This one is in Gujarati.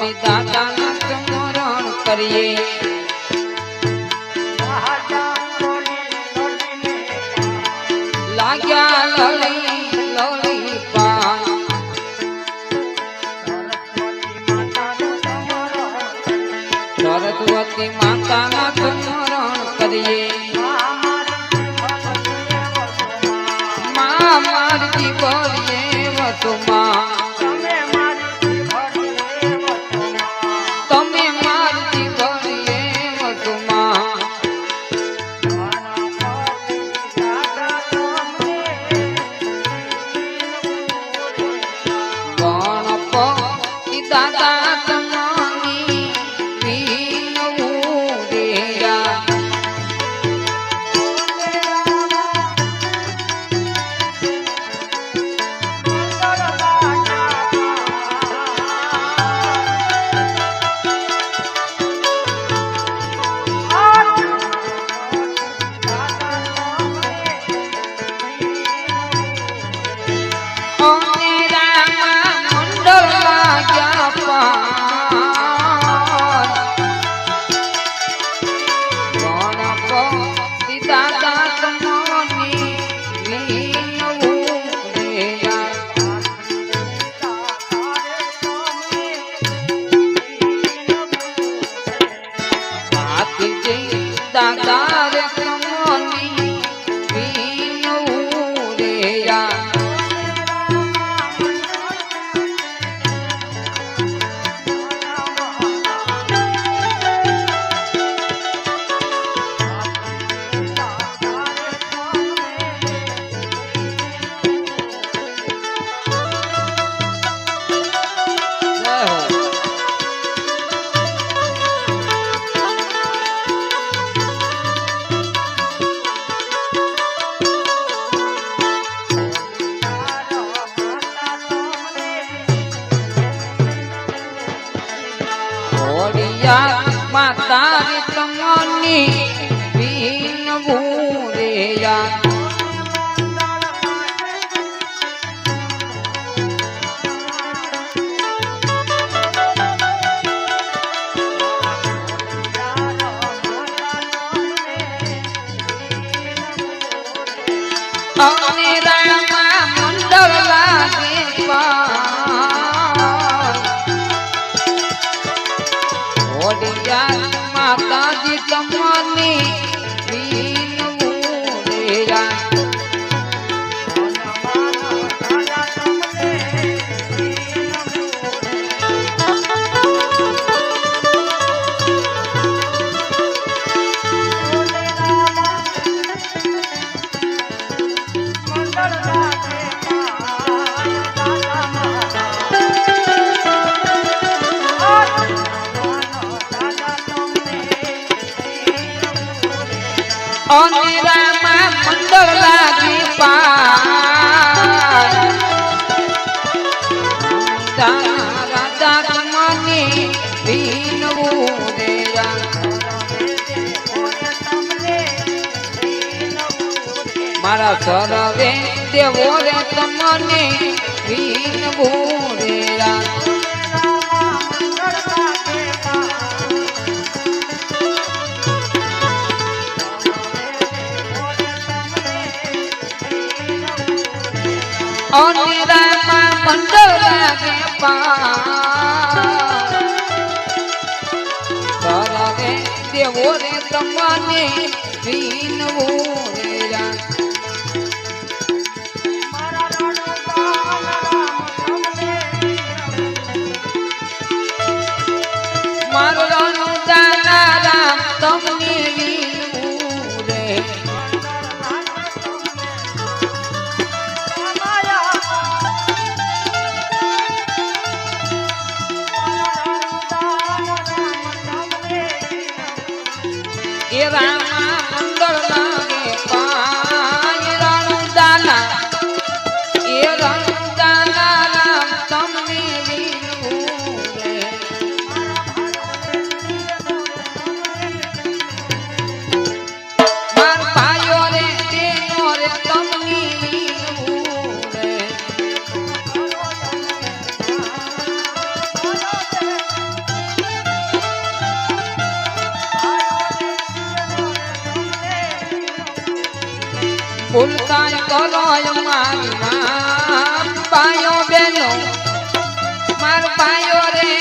ભક્તિ દાદાના સ્મરણ કરીએ લાગ્યા લળી લળી પા સરસ્વતી માતાના સ્મરણ કરીએ મા મારી બોલીએ વસુમા તમે મારી બોલીએ વસુમા ગણપતિ દાદા તમારી પીનવું દેરા દાદા રે કમની પીનું રેયા માતા રે તમની પીનવું રેયા અને રામા મંડળ લાગે માતાજી તમારી પીનવું રેયા અને રામા મંડળ લાગી રાજા તમને પીનવું રેયા મારા સરવે દેવો રે તમને પીનવું રેયા અને રામા મંડળ લાગે સરવે દેવો રે તમને પીનવું રેયા મારો દાના રામ તમને પીનવું રે એ રામા મંડળ લાગે પાય રાણું દાના એ રાણું દાના રામ તમને વિનવું રે માર ભાઈઓ રે તેનો રે તમને વિનવું રે ભૂલતાય કરો મારી બાયો બેનો માર બાયો રે